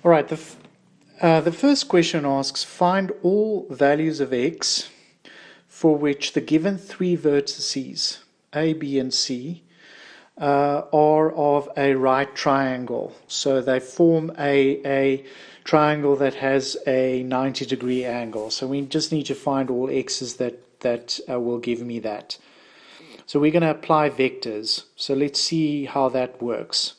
All right, the first question asks, find all values of x for which the given three vertices, A, B, and C, are of a right triangle. So they form a triangle that has a 90-degree angle. So we just need to find all x's that will give me that. So we're going to apply vectors. So let's see how that works.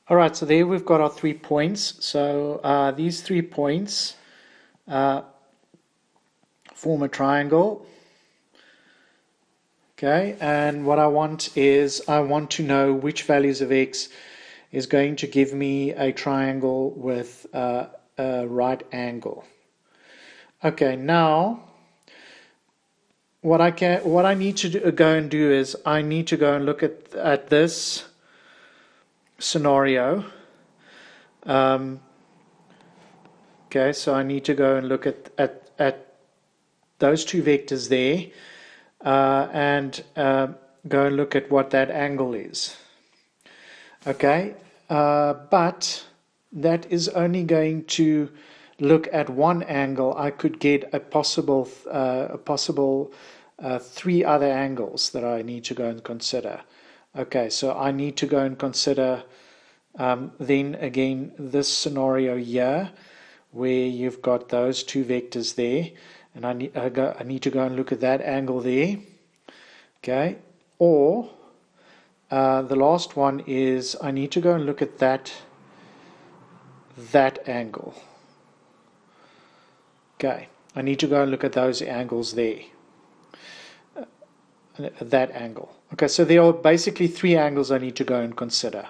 All right, so there we've got our 3 points. So these 3 points form a triangle. Okay, and what I want is I want to know which values of x is going to give me a triangle with a right angle. Okay, now what I need to go and do is I need to go and look at this scenario. Okay, so I need to go and look at those two vectors there. And go and look at what that angle is. Okay, but that is only going to look at one angle. I could get a possible 3 other angles that I need to go and consider. Okay, so I need to go and consider then again this scenario here where you've got those 2 vectors there. And I need to go and look at that angle there. Okay. Or the last one is I need to go and look at that angle. Okay. I need to go and look at those angles there. That angle. Okay, so there are basically 3 angles I need to go and consider.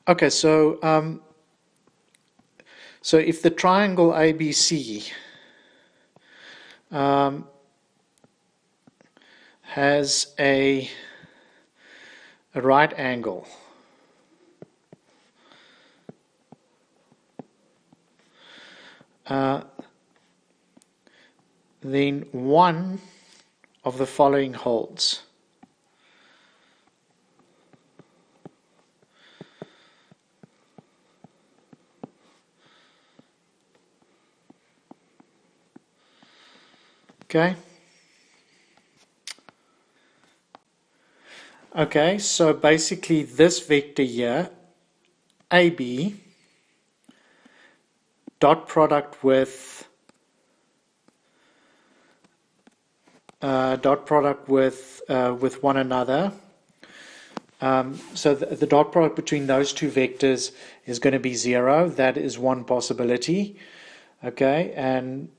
Okay, so if the triangle ABC has a right angle, then one of the following holds. Okay. Okay, so basically this vector here, AB, dot product with one another. So the dot product between those 2 vectors is going to be 0. That is one possibility. Okay, and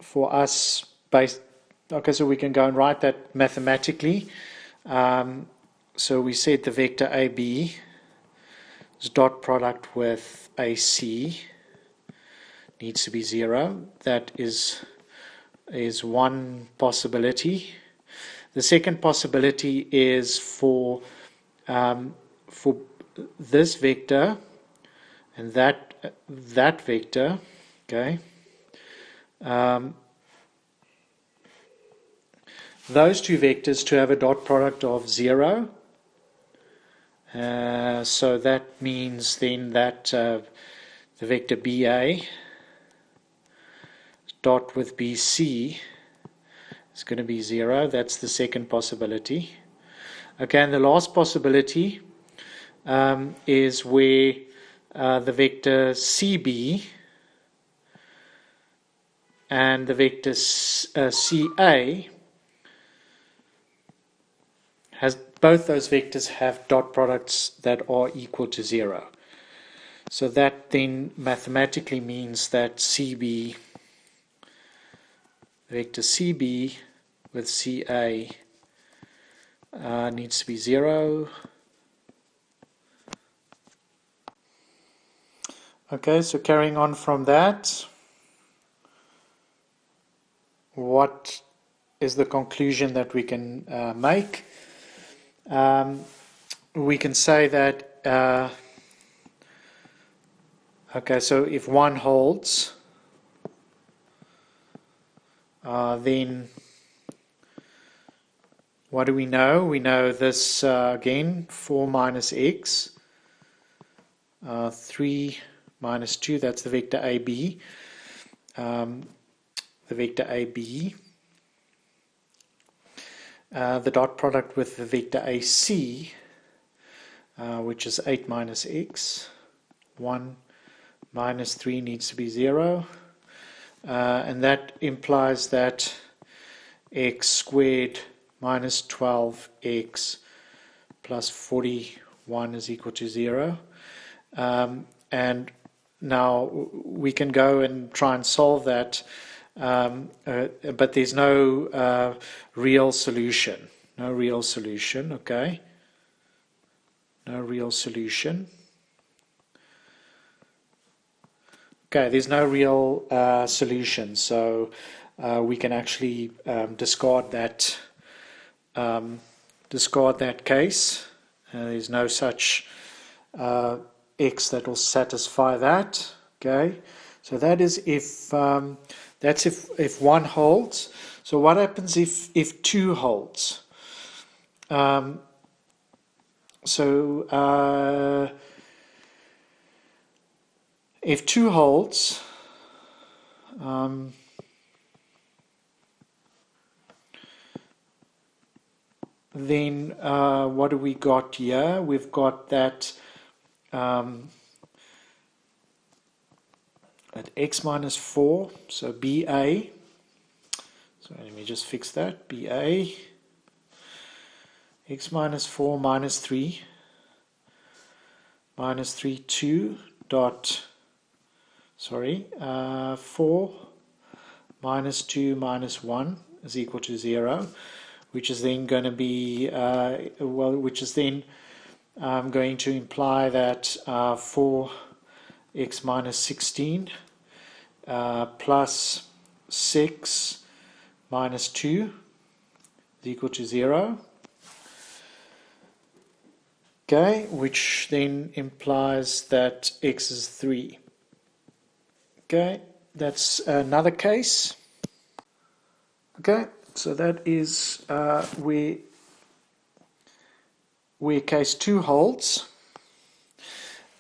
for us, okay, so we can go and write that mathematically. So we said the vector AB is dot product with AC needs to be 0. That is one possibility. The second possibility is for this vector and that vector. Okay. Those 2 vectors to have a dot product of 0. So that means then that the vector BA dot with BC is going to be 0. That's the second possibility. Okay, and the last possibility is where the vector CB and the vector CA has both those vectors have dot products that are equal to 0. So that then mathematically means that CB, vector CB with CA needs to be 0. Okay, so carrying on from that, what is the conclusion that we can make? We can say that, okay, so if one holds, then what do we know? We know this again, 4 minus x, 3 minus 2, that's the vector AB. The vector AB. The dot product with the vector AC, which is 8 minus x. 1 minus 3 needs to be 0. And that implies that x squared minus 12x plus 41 is equal to 0. And now we can go and try and solve that, but there's no real solution. No real solution, okay? No real solution. Okay, there's no real solution, so we can actually discard that case. There's no such x that will satisfy that. Okay, so that is if that's if one holds. So what happens if two holds? If two holds, then what do we got here? We've got that at x minus 4, so BA. So let me just fix that. BA, x minus 4 minus 3, 2 dot, 4 minus 2 minus 1 is equal to 0, which is then going to be, which is then going to imply that 4x minus 16 plus 6 minus 2 is equal to 0. Okay, which then implies that x is 3. Okay, that's another case. Okay, so that is where case 2 holds.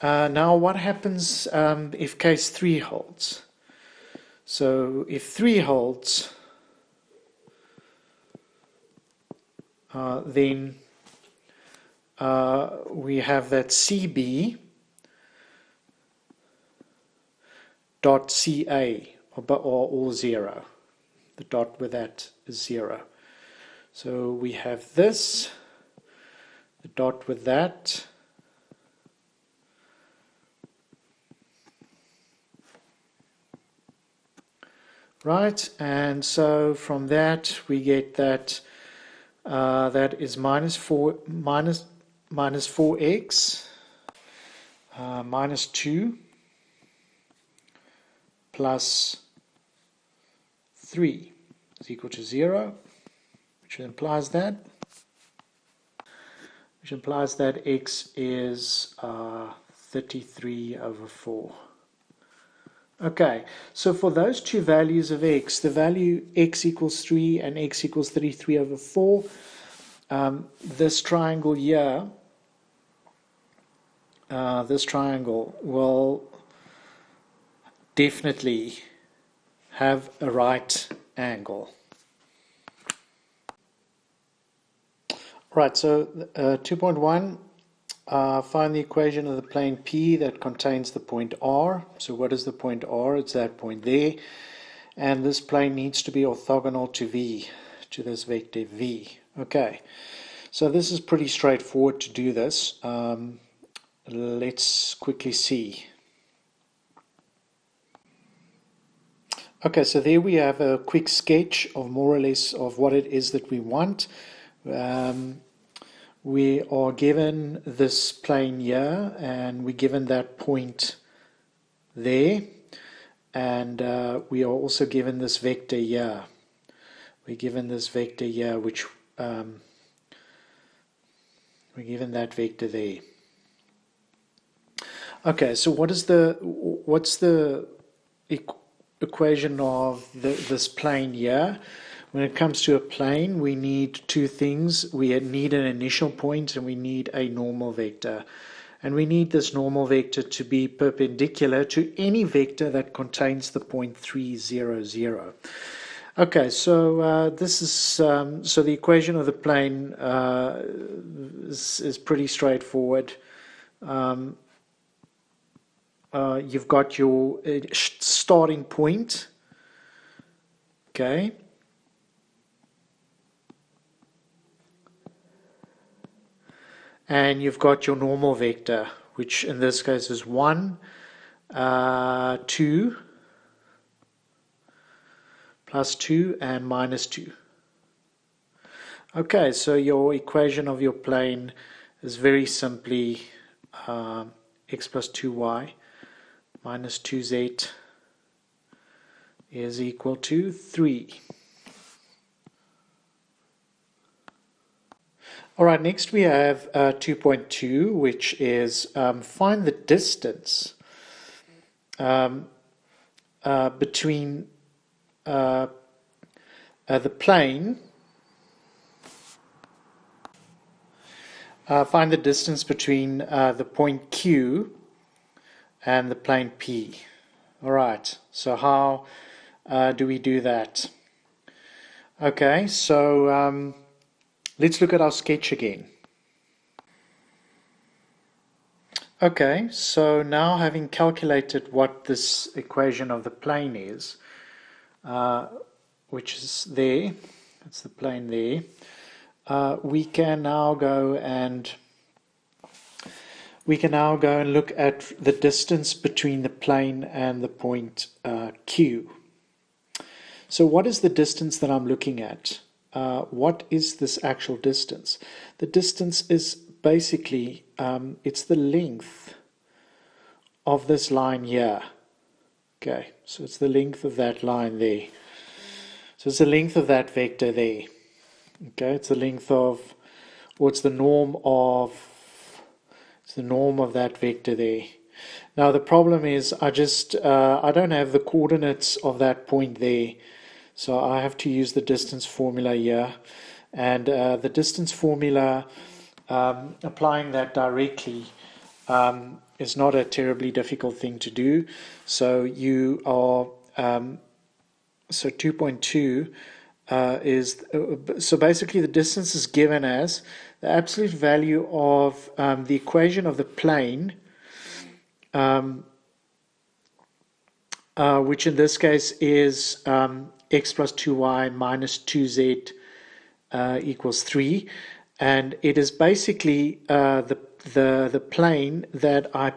Now what happens if case 3 holds? So if 3 holds, then we have that CB dot CA, or 0. The dot with that is 0. So we have this, the dot with that, right, and so from that we get that that is minus 4x minus 2 plus 3 is equal to 0, which implies that x is 33 over 4. Okay, so for those two values of x, the value x equals 3 and x equals 33 over 4, this triangle here, this triangle will definitely have a right angle. Right, so 2.1, find the equation of the plane P that contains the point R. So what is the point R? It's that point there. And this plane needs to be orthogonal to V, to this vector V. Okay, so this is pretty straightforward to do this. Let's quickly see. Okay, so there we have a quick sketch of more or less of what it is that we want. We are given this plane here, and we're given that point there, and we are also given this vector here. We're given this vector here, which we're given that vector there. Okay, so what's the equation of this plane here? When it comes to a plane, we need two things. We need an initial point and we need a normal vector. And we need this normal vector to be perpendicular to any vector that contains the point 3, 0, 0. Okay, so this is so the equation of the plane is pretty straightforward. You've got your starting point, okay, and you've got your normal vector, which in this case is 1, 2, plus 2, and minus 2. Okay, so your equation of your plane is very simply x plus 2y minus 2z is equal to 3. All right, next we have 2.2, which is find the distance between the plane. Find the distance between the point Q and the plane P. All right, so how do we do that? Okay, so let's look at our sketch again. Okay, so now having calculated what this equation of the plane is, which is there, that's the plane there, we can now go and look at the distance between the plane and the point Q. So what is the distance that I'm looking at? What is this actual distance? The distance is basically it's the length of this line here. Okay, so it's the length of that line there. So it's the length of that vector there. Okay, it's the length of, or it's the norm of that vector there. Now the problem is I don't have the coordinates of that point there, so I have to use the distance formula here, and the distance formula, applying that directly is not a terribly difficult thing to do. So you are so 2.2 is so basically the distance is given as the absolute value of the equation of the plane, which in this case is x plus 2y minus 2z equals 3, and it is basically the plane that I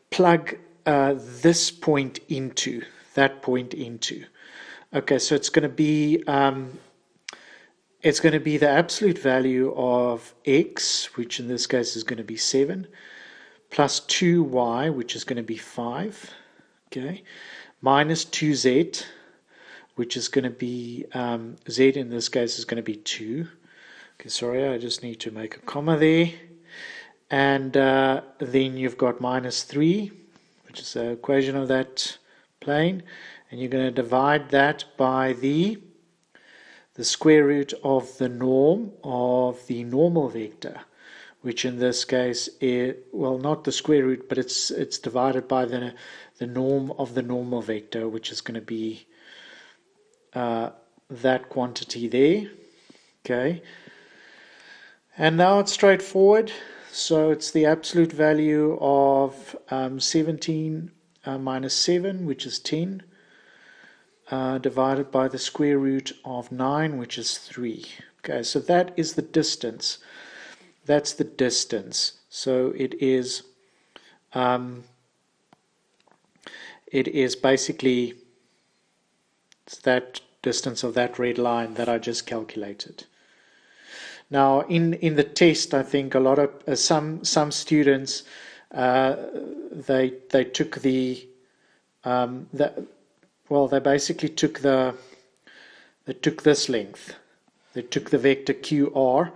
plug this point into, that point into. Okay, so it's going to be the absolute value of x, which in this case is going to be 7, plus 2y, which is going to be 5, okay, minus 2z, which is going to be, z in this case is going to be 2. Okay, sorry, I just need to make a comma there. And then you've got minus 3, which is the equation of that plane. And you're going to divide that by the square root of the norm of the normal vector, which in this case is, well, not the square root, but it's divided by the norm of the normal vector, which is going to be that quantity there. Okay. And now it's straightforward. So it's the absolute value of 17 minus 7, which is 10. Divided by the square root of 9, which is 3. Okay, so that is the distance. That's the distance. So it is basically that distance of that red line that I just calculated. Now, in the test, I think a lot of some students they took they basically took this length. They took the vector QR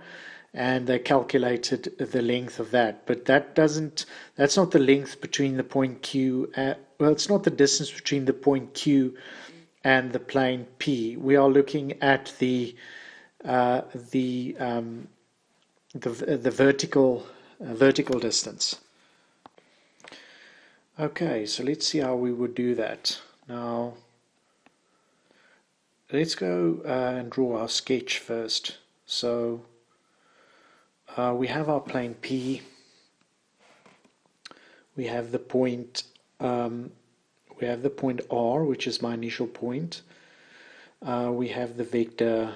and they calculated the length of that. But that's not the length between the point Q. Well, it's not the distance between the point Q and the plane P. We are looking at the vertical distance. Okay, so let's see how we would do that. Now, let's go and draw our sketch first. So we have our plane P. We have the point R, which is my initial point. We have the vector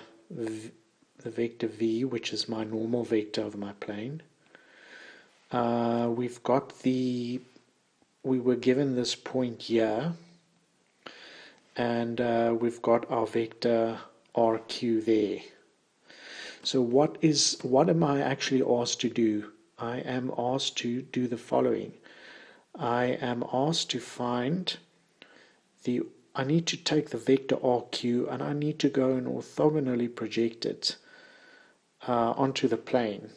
V, which is my normal vector of my plane. We've got we were given this point here, and we've got our vector RQ there. So what am I actually asked to do? I am asked to do the following. I am asked to find I need to take the vector RQ and I need to go and orthogonally project it onto the plane.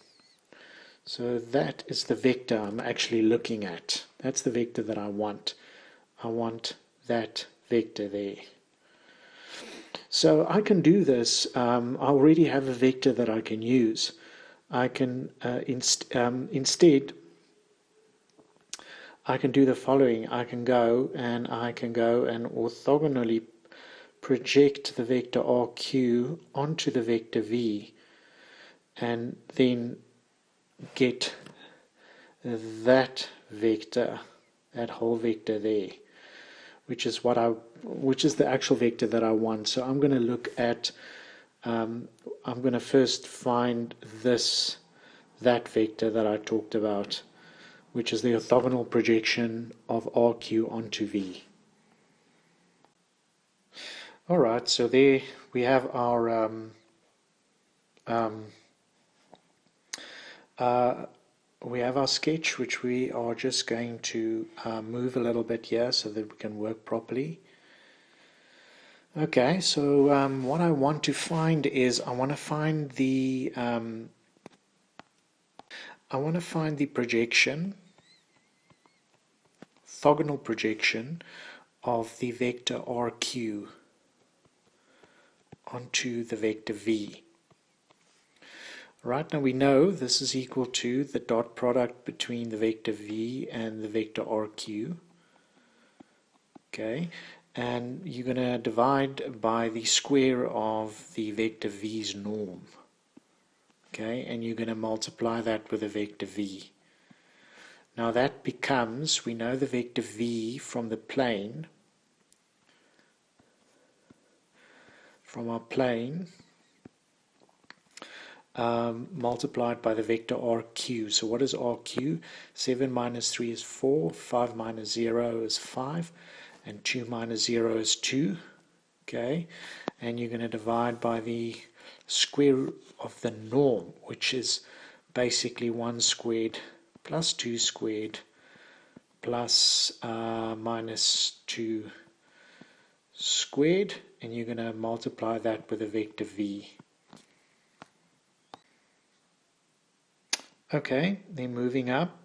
So that is the vector I'm actually looking at. That's the vector that I want. I want that vector there. So I can do this. I already have a vector that I can use. I can instead I can do the following. I can go and orthogonally project the vector RQ onto the vector V, and then get that vector, that whole vector there, which is the actual vector that I want. So I'm going to look at I'm going to first find that vector that I talked about, which is the orthogonal projection of RQ onto V. Alright, so there we have our sketch, which we are just going to move a little bit here so that we can work properly. Okay, so what I want to find is I want to find the projection, orthogonal projection of the vector RQ onto the vector V. Right, now we know this is equal to the dot product between the vector V and the vector RQ. Okay, and you're going to divide by the square of the vector V's norm. Okay, and you're going to multiply that with the vector V. Now that becomes, we know the vector V from the plane, from our plane, multiplied by the vector RQ. So what is RQ? 7 minus 3 is 4, 5 minus 0 is 5, and 2 minus 0 is 2. Okay, and you're going to divide by the square of the norm, which is basically 1 squared plus 2 squared plus minus 2 squared, and you're going to multiply that with the vector V. Okay, then moving up,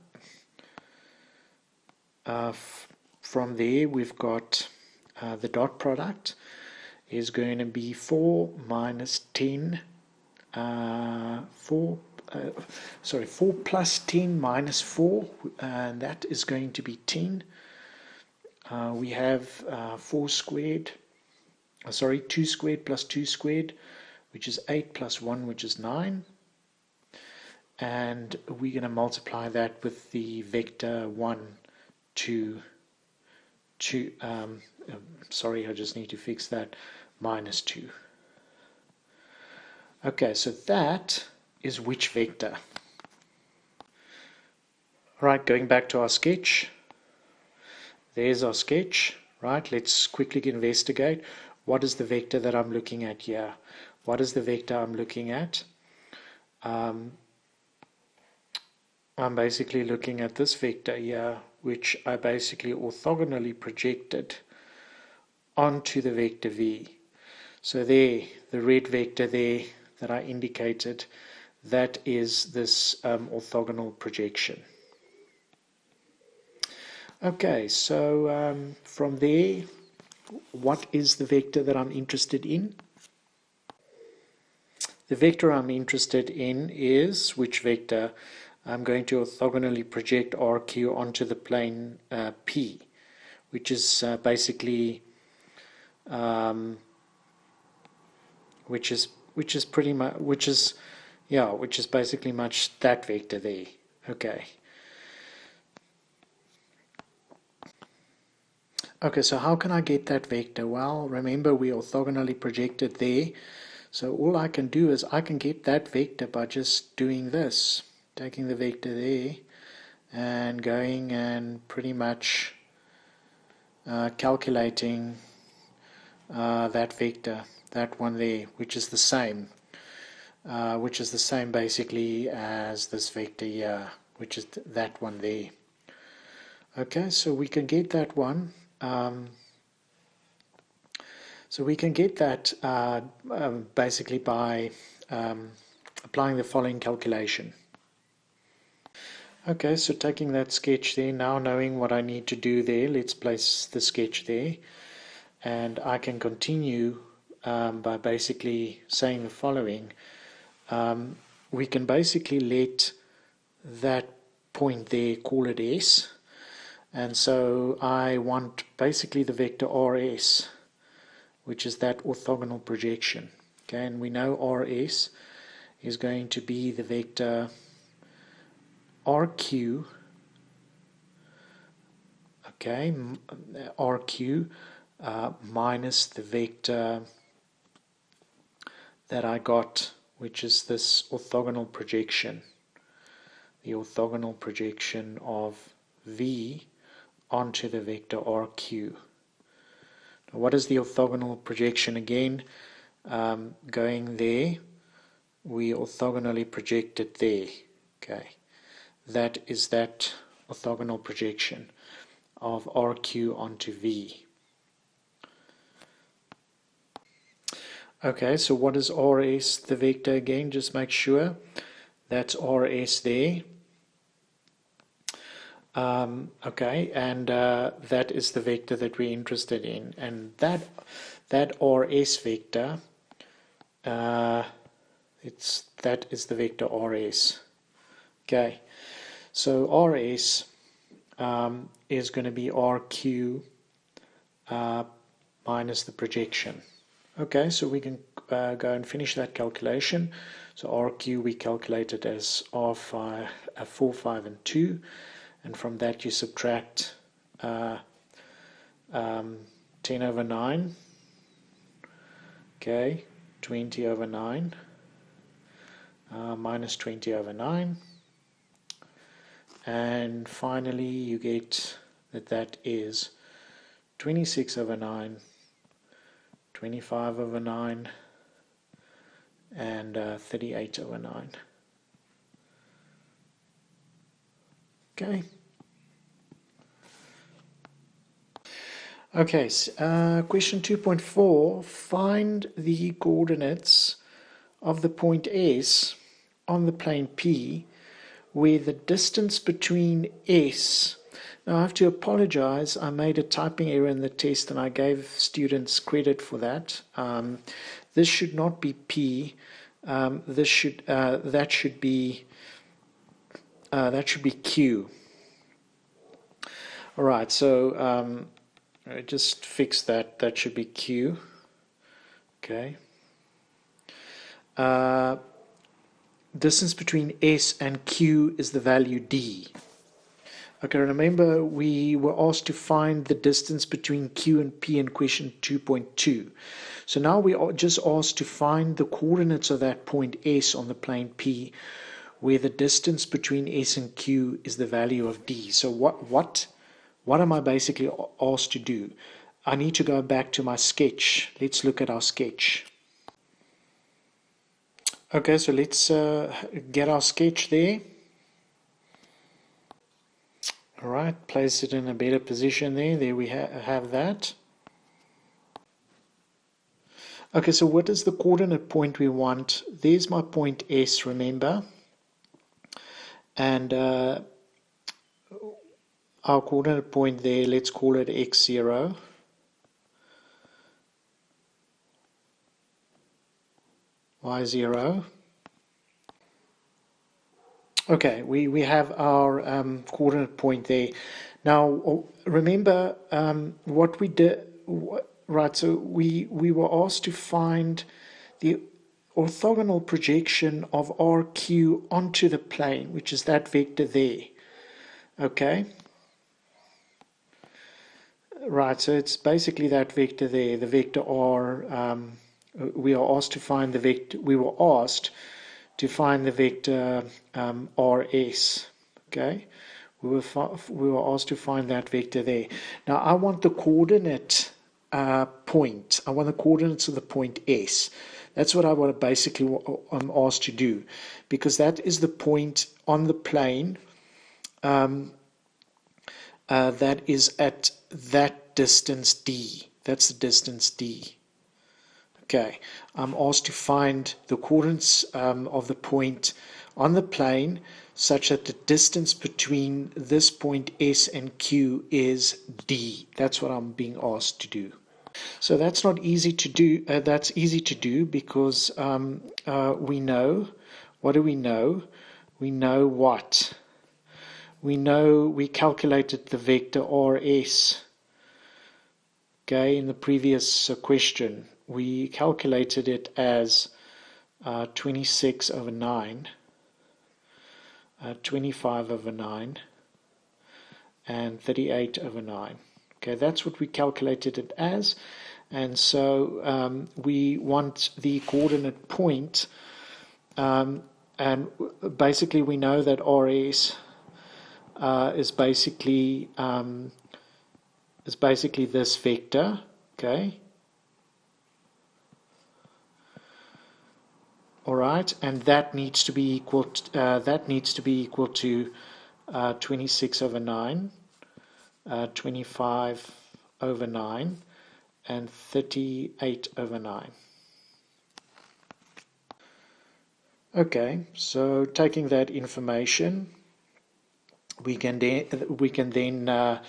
from there we've got the dot product is going to be 4 minus 10, 4 plus 10 minus 4, and that is going to be 10. We have 2 squared plus 2 squared, which is 8 plus 1, which is 9. And we're going to multiply that with the vector 1, 2, sorry, I just need to fix that, minus 2. Okay, so that is which vector? Right, going back to our sketch. There's our sketch. Right, let's quickly investigate. What is the vector that I'm looking at here? What is the vector I'm looking at? I'm basically looking at this vector here, which I basically orthogonally projected onto the vector V. So there, the red vector there that I indicated, that is this orthogonal projection. Okay, so from there what is the vector that I'm interested in? The vector I'm interested in is which vector? I'm going to orthogonally project RQ onto the plane P, which is basically which is pretty much which is basically much that vector there. Okay. Okay, so how can I get that vector? Well, remember we orthogonally projected there. So all I can do is I can get that vector by just doing this, taking the vector there and going and pretty much calculating that vector, that one there, which is the same basically as this vector here, which is that one there. Okay, so we can get that one. So we can get that basically by applying the following calculation. Okay, so taking that sketch there, now knowing what I need to do there, let's place the sketch there. And I can continue by basically saying the following. We can basically let that point there, call it S. And so I want basically the vector RS, which is that orthogonal projection. Okay, and we know RS is going to be the vector RQ, okay, RQ minus the vector that I got, which is this orthogonal projection, the orthogonal projection of V onto the vector RQ. Now, what is the orthogonal projection again? Going there, we orthogonally project it there. Okay, that is that orthogonal projection of RQ onto V. Okay, so what is RS, the vector again? Just make sure that's RS there. Okay, and that is the vector that we're interested in, and that RS vector, that is the vector RS. Okay, so RS is going to be RQ minus the projection. Okay, so we can go and finish that calculation. So RQ we calculated as R5, 4, 5, and 2. And from that you subtract 10 over 9, okay, 20 over 9, minus 20 over 9, and finally you get that is 26 over 9, 25 over 9, and 38 over 9. Okay. Okay, question 2.4, find the coordinates of the point S on the plane P where the distance between S, now I have to apologize, I made a typing error in the test and I gave students credit for that. This should not be P, that should be Q. Alright, so I just fix that. That should be Q. Okay. Distance between S and Q is the value D. Okay, remember we were asked to find the distance between Q and P in question 2.2. So now we are just asked to find the coordinates of that point S on the plane P where the distance between S and Q is the value of D. So what am I basically asked to do? I need to go back to my sketch. Let's look at our sketch. Okay, so let's get our sketch there. Alright, place it in a better position there. There we have that. Okay, so what is the coordinate point we want? There's my point S, remember. And our coordinate point there, let's call it x0. y0. Okay, we have our coordinate point there. Now, remember what we did, right, so we were asked to find the orthogonal projection of RQ onto the plane, which is that vector there. Okay? Right, so it's basically that vector there, the vector R. We are asked to find the vector, we were asked to find the vector RS. Okay? We were asked to find that vector there. Now I want the coordinate point. I want the coordinates of the point S. That's what I want to basically I'm asked to do, because that is the point on the plane that is at that distance D. That's the distance D. Okay, I'm asked to find the coordinates of the point on the plane such that the distance between this point S and Q is D. That's what I'm being asked to do. So that's not easy to do. That's easy to do because we know. What do we know? We know what? We know we calculated the vector RS. Okay, in the previous question, we calculated it as 26 over 9, 25 over 9, and 38 over 9. Okay, that's what we calculated it as, and so we want the coordinate point, and basically we know that RS is basically this vector. Okay. All right, and that needs to be equal to 26 over 9, 25 over 9, and 38 over 9. Okay, so taking that information, we can then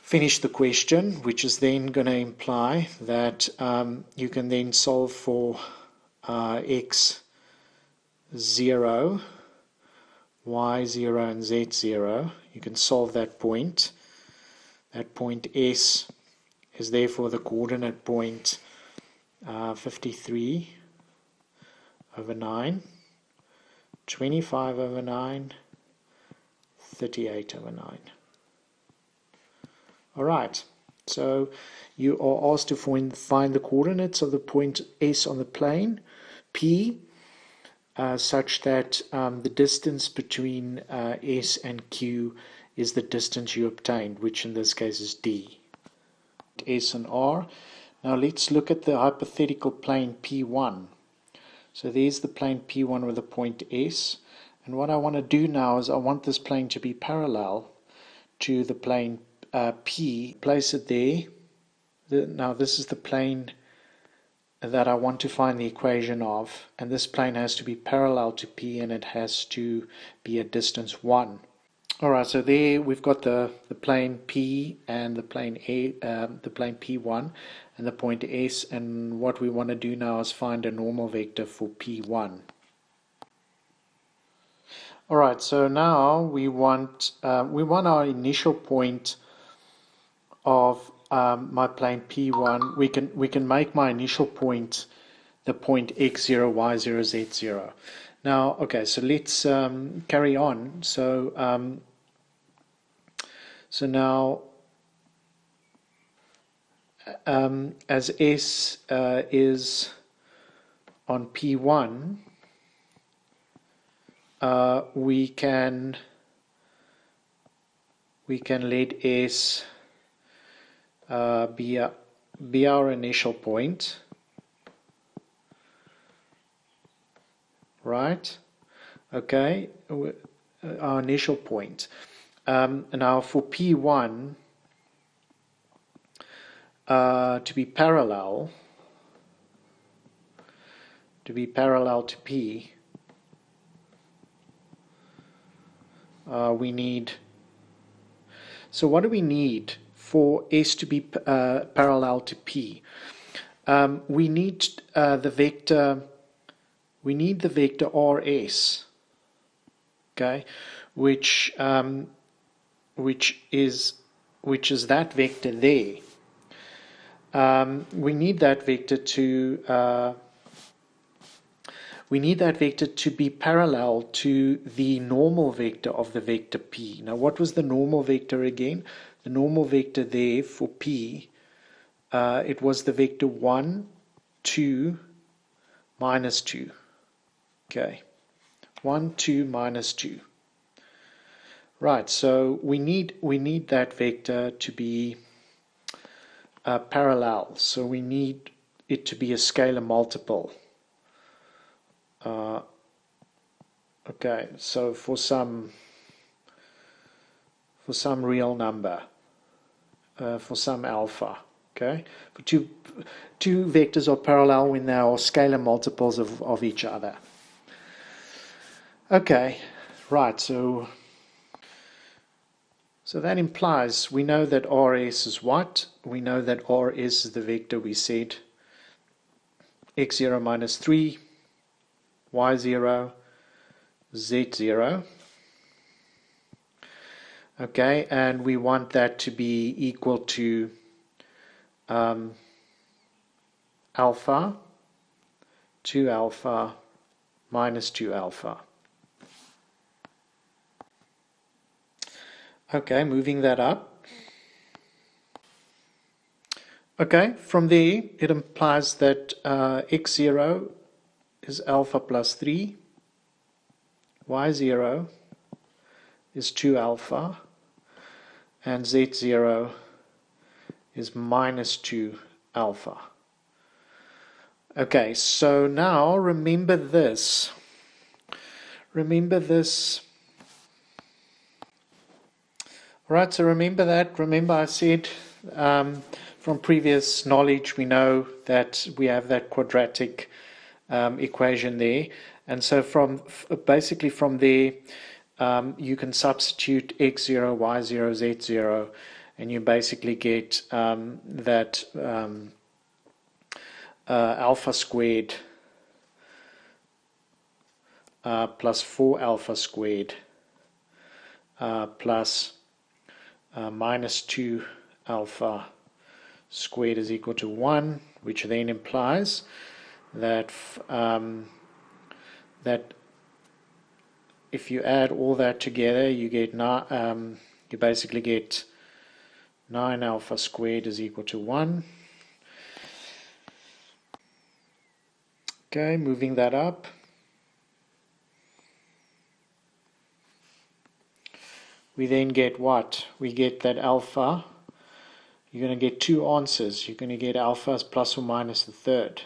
finish the question, which is then going to imply that you can then solve for x0, y0, and z0. You can solve that point. That point S is therefore the coordinate point 53 over 9, 25 over 9, 38 over 9. All right, so you are asked to find the coordinates of the point S on the plane P such that the distance between S and Q is the distance you obtained, which in this case is D. S and R. Now let's look at the hypothetical plane P1. So there's the plane P1 with the point S, and what I want to do now is I want this plane to be parallel to the plane P. Place it there. Now this is the plane that I want to find the equation of, and this plane has to be parallel to P, and it has to be at distance 1. Alright, so there we've got the plane P and the plane P1 and the point S, and what we want to do now is find a normal vector for P1. Alright, so now we want our initial point of my plane P1. We can make my initial point the point x0, y0, z0. Now, okay, so let's carry on. So now as S is on P1, we can let S be our initial point, right? Okay, our initial point. Now for P1 to be parallel to P, we need. So what do we need for S to be parallel to P? We need the vector we need the vector RS, okay, which is that vector there. We need that vector to be parallel to the normal vector of the vector P. Now, what was the normal vector again? The normal vector there for P, it was the vector 1, 2, minus 2. Okay, 1, 2, minus 2. Right, so we need that vector to be parallel. So we need it to be a scalar multiple. Okay, so for some real number, for some alpha. Okay, for two vectors are parallel when they are scalar multiples of each other. Okay, right, so that implies we know that RS is what? We know that RS is the vector we said x0 minus 3, y0, z0. Okay, and we want that to be equal to alpha, 2 alpha, minus 2 alpha. Okay, moving that up. Okay, from there it implies that x0 is alpha plus 3, y0 is 2 alpha, and z0 is minus 2 alpha. Okay, so now remember this. Remember this. Right, so remember that. Remember I said from previous knowledge we know that we have that quadratic equation there. And so basically from there you can substitute x0, y0, z0, and you basically get that alpha squared plus 4 alpha squared plus minus 2 alpha squared is equal to 1, which then implies that that if you add all that together, you get you basically get 9 alpha squared is equal to 1. Okay, moving that up. We then get what? We get that alpha. You're going to get two answers. You're going to get alpha is plus or minus the third.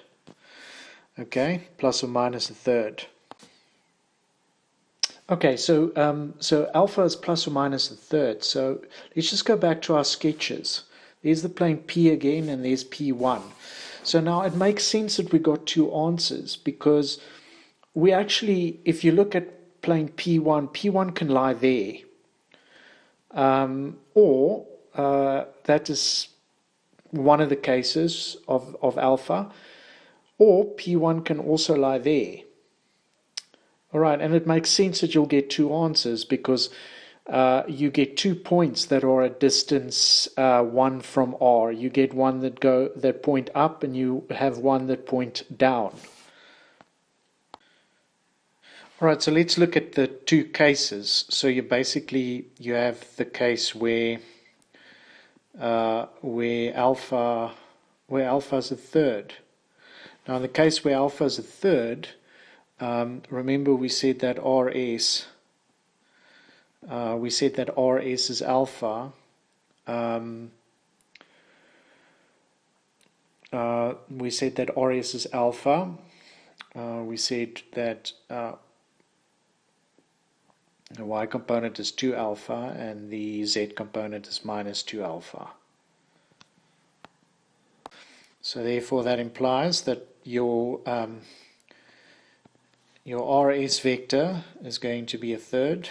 Okay, plus or minus the third. Okay, so so alpha is plus or minus the third. So let's just go back to our sketches. There's the plane P again, and there's P1. So now it makes sense that we got two answers, because we actually, if you look at plane P1, P1 can lie there. Or that is one of the cases of alpha, or P1 can also lie there. All right, and it makes sense that you'll get two answers, because you get 2 points that are at distance 1 from R. You get one that point up, and you have one that point down. All right, so let's look at the two cases. So you have the case where alpha is a third. Now in the case where alpha is a third, remember we said that RS is alpha. We said that RS is alpha. We said that the y component is 2 alpha and the z component is minus 2 alpha. So therefore that implies that your RS vector is going to be a third.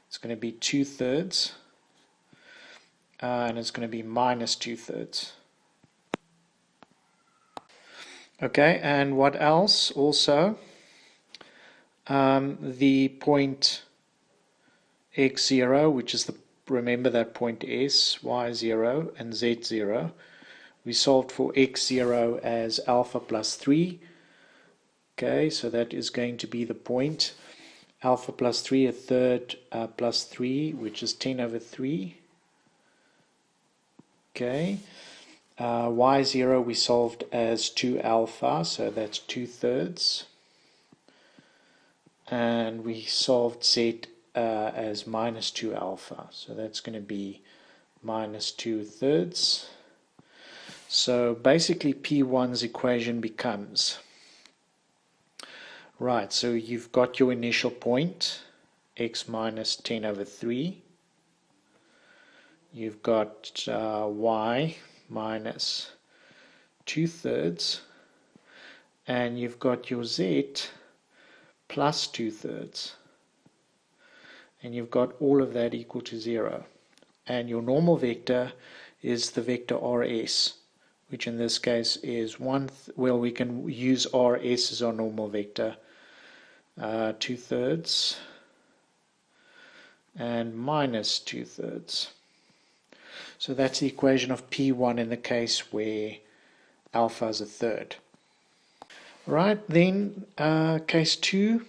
It's going to be 2/3, and it's going to be minus 2/3. Okay, and what else also? The point x0, which is remember that point S, y0, and z0. We solved for x0 as alpha plus 3. Okay, so that is going to be the point. Alpha plus 3, a third plus 3, which is 10 over 3. Okay. Y0 we solved as 2 alpha, so that's 2/3. And we solved Z as minus 2 alpha, so that's going to be minus 2/3. So basically P1's equation becomes, right, so you've got your initial point, x minus 10 over 3. You've got y minus 2/3, and you've got your z plus 2/3, and you've got all of that equal to 0. And your normal vector is the vector rs, which in this case is well, we can use rs as our normal vector, 2/3 and minus 2/3. So that's the equation of P1 in the case where alpha is a third. Right, then case 2.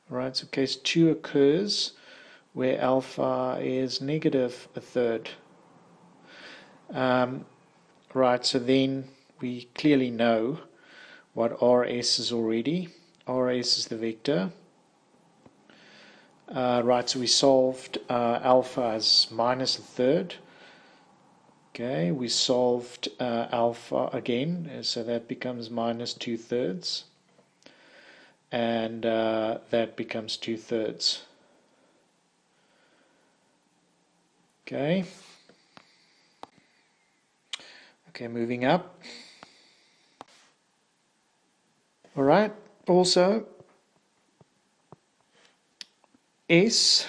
Right, so case 2 occurs where alpha is negative a third. Right, so then we clearly know what rs is already. Rs is the vector. Right, so we solved alpha as minus a third. Okay, we solved alpha again, so that becomes minus 2/3. And that becomes 2/3. Okay. Okay, moving up. All right, also S,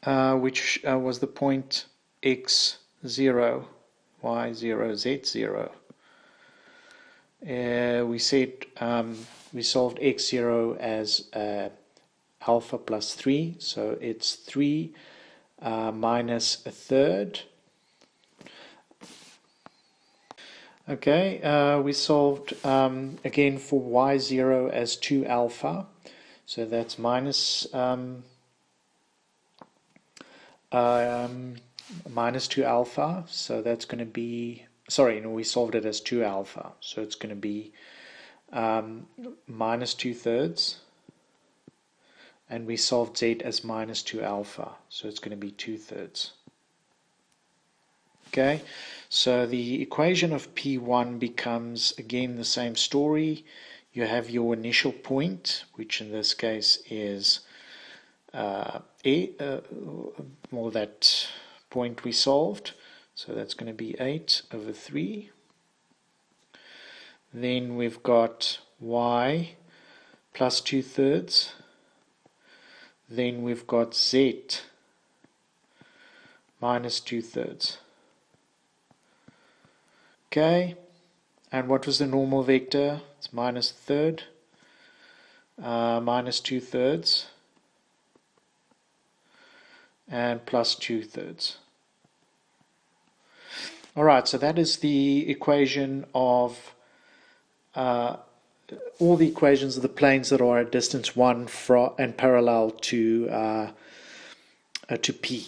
which was the point x0, y0, z0. We said we solved x0 as alpha plus 3, so it's 3 minus a third. Okay, we solved again for y0 as 2 alpha, so that's minus 2 alpha, so that's going to be, sorry, no, we solved it as 2 alpha, so it's going to be minus 2/3, and we solved z as minus 2 alpha, so it's going to be 2/3. Okay, so the equation of P1 becomes again the same story. You have your initial point, which in this case is that point we solved, so that's going to be 8 over 3. Then we've got y plus 2/3. Then we've got z minus 2/3. Okay, and what was the normal vector? It's minus a third, minus 2/3, and plus 2/3. Alright, so that is the equation of all the equations of the planes that are at distance 1 and parallel to P.